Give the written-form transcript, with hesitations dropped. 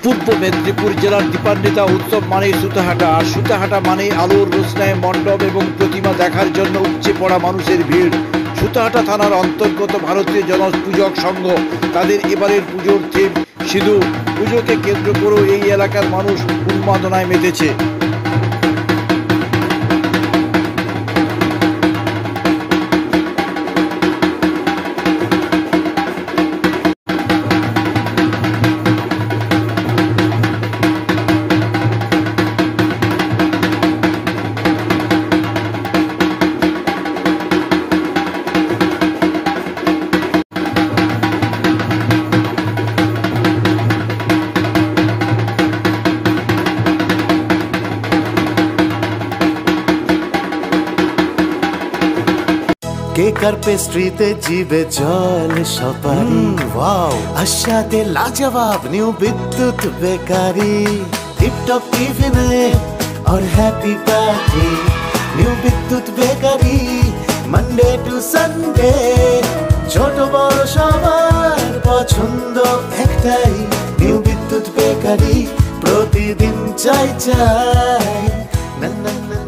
পূর্ব মেদিনীপুর জেলার দীপান্বিতা উৎসব মানেই সুতাহাটা, আর সুতাহাটা মানেই আলোর রোশনায় মণ্ডপ এবং প্রতিমা দেখার জন্য উপচে পড়া মানুষের ভিড়। সুতাহাটা থানার অন্তর্গত ভারতীয় জনপূজক সংঘ তাদের এবারের পুজোর থিম সিঁদুর। পুজোকে কেন্দ্র করেও এই এলাকার মানুষ উন্মাদনায় মেতেছে। কেক আর পেস্ট্রিতে জিবে জল সপারি, ওয়াও আশাতে লাজবাব নিউ বিদ্যুৎ বেকারি, টিপটপ টিফিনে और हैप्पी पार्टी নিউ বিদ্যুৎ বেকারি, মানডে টু সানডে ছোট বড় সবার পছন্দ একটাই, নিউ বিদ্যুৎ বেকারি প্রতিদিন চাই চাই না না না।